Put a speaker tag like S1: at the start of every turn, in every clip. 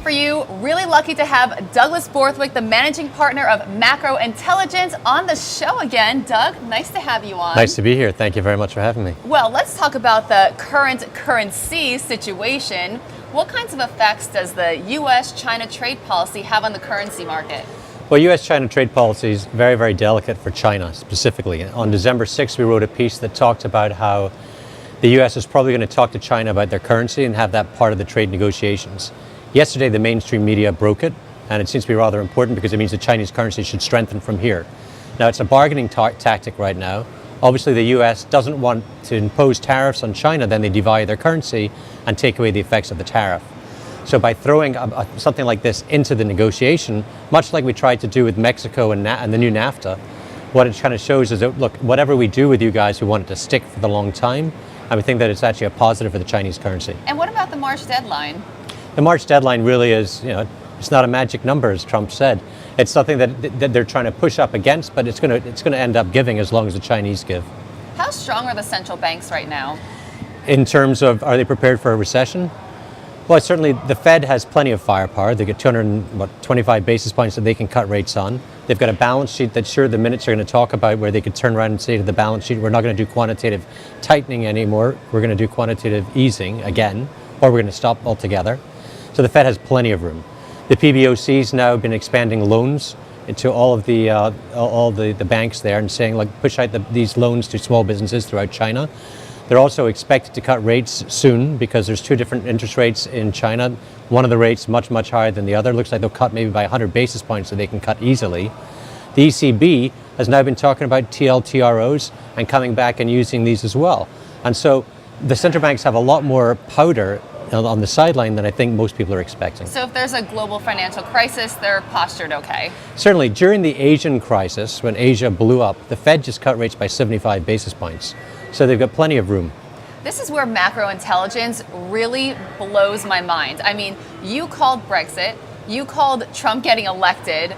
S1: for you. Really lucky to have Douglas Borthwick, the managing partner of Makro Intelligence, on the show again. Doug, nice to have you on.
S2: Nice to be here. Thank you very much for having me.
S1: Well, let's talk about the current currency situation. What kinds of effects does the U.S.-China trade policy have on the currency market?
S2: Well, U.S.-China trade policy is very, very delicate for China specifically. On December 6th, we wrote a piece that talked about how the U.S. is probably going to talk to China about their currency and have that part of the trade negotiations. Yesterday, the mainstream media broke it, and it seems to be rather important because it means the Chinese currency should strengthen from here. Now, it's a bargaining tactic right now. Obviously, the U.S. doesn't want to impose tariffs on China, then they devalue their currency and take away the effects of the tariff. So by throwing something like this into the negotiation, much like we tried to do with Mexico and the new NAFTA, what it kind of shows is that, look, whatever we do with you guys, we want it to stick for the long time, and we think that it's actually a positive for the Chinese currency.
S1: And what about the March deadline?
S2: The March deadline really is, it's not a magic number, as Trump said. It's something that they're trying to push up against, but it's going to end up giving as long as the Chinese give.
S1: How strong are the central banks right now?
S2: In terms of, are they prepared for a recession? Well, certainly the Fed has plenty of firepower. They get 225 basis points that they can cut rates on. They've got a balance sheet that sure the minutes are going to talk about where they could turn around and say to the balance sheet, we're not going to do quantitative tightening anymore. We're going to do quantitative easing again, or we're going to stop altogether. So the Fed has plenty of room. The PBOC's now been expanding loans into all of the banks there and saying, like, push out these loans to small businesses throughout China. They're also expected to cut rates soon because there's two different interest rates in China. One of the rates much, much higher than the other. Looks like they'll cut maybe by 100 basis points so they can cut easily. The ECB has now been talking about TLTROs and coming back and using these as well. And so the central banks have a lot more powder on the sideline than I think most people are expecting.
S1: So if there's a global financial crisis, they're postured okay?
S2: Certainly. During the Asian crisis, when Asia blew up, the Fed just cut rates by 75 basis points. So they've got plenty of room.
S1: This is where Makro Intelligence really blows my mind. I mean, you called Brexit, you called Trump getting elected,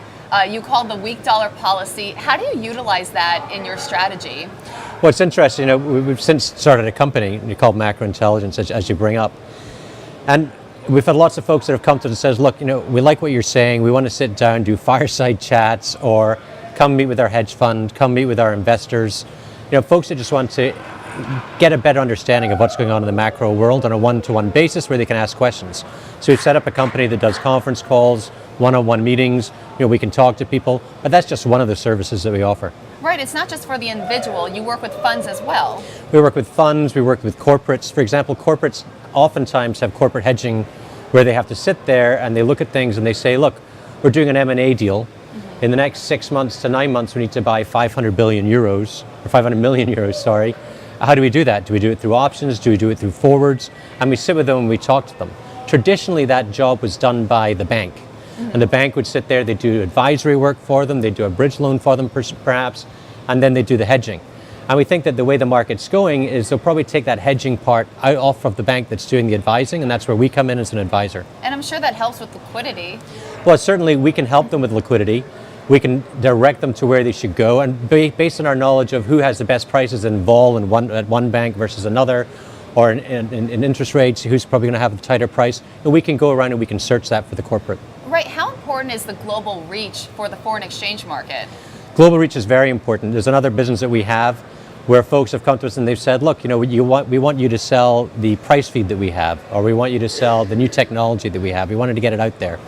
S1: you called the weak dollar policy. How do you utilize that in your strategy?
S2: Well, it's interesting. We've since started a company called Makro Intelligence, as you bring up. And we've had lots of folks that have come to us and says, look, we like what you're saying. We want to sit down, do fireside chats, or come meet with our hedge fund, come meet with our investors. Folks that just want to get a better understanding of what's going on in the macro world on a one-to-one basis where they can ask questions. So we've set up a company that does conference calls, one-on-one meetings. We can talk to people, but that's just one of the services that we offer.
S1: Right, it's not just for the individual. You work with funds as well.
S2: We work with funds, we work with corporates. For example, corporates oftentimes have corporate hedging where they have to sit there and they look at things and they say, look, we're doing an M&A deal. In the next 6 months to 9 months, we need to buy 500 million euros. Sorry. How do we do that? Do we do it through options? Do we do it through forwards? And we sit with them and we talk to them. Traditionally, that job was done by the bank. And the bank would sit there, they do advisory work for them, they do a bridge loan for them perhaps, and then they do the hedging. And we think that the way the market's going is they'll probably take that hedging part off of the bank that's doing the advising, and that's where we come in as an advisor.
S1: And I'm sure that helps with liquidity.
S2: Well, certainly we can help them with liquidity. We can direct them to where they should go, and based on our knowledge of who has the best prices in vol at one bank versus another, or in interest rates, who's probably going to have a tighter price, and we can go around and we can search that for the corporate.
S1: Right. How important is the global reach for the foreign exchange market?
S2: Global reach is very important. There's another business that we have where folks have come to us and they've said, look, we want you to sell the price feed that we have, or we want you to sell the new technology that we have. We wanted to get it out there.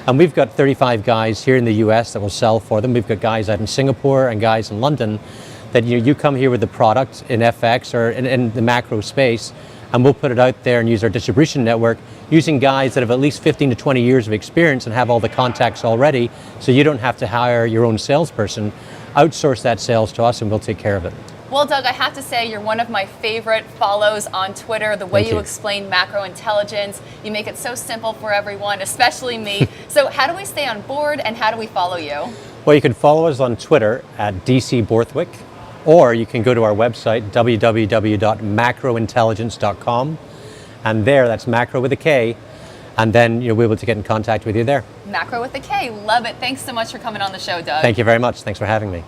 S2: And we've got 35 guys here in the US that will sell for them. We've got guys out in Singapore and guys in London that you come here with the product in FX or in the macro space, and we'll put it out there and use our distribution network using guys that have at least 15 to 20 years of experience and have all the contacts already, so you don't have to hire your own salesperson. Outsource that sales to us and we'll take care of it.
S1: Well, Doug, I have to say you're one of my favorite follows on Twitter. The way you explain Makro Intelligence, you make it so simple for everyone, especially me. So how do we stay on board and how do we follow you?
S2: Well, you can follow us on Twitter at DC Borthwick, or you can go to our website, www.makrointelligence.com. And there, that's Makro with a K, and then you'll be able to get in contact with you there.
S1: Makro with a K. Love it. Thanks so much for coming on the show, Doug.
S2: Thank you very much. Thanks for having me.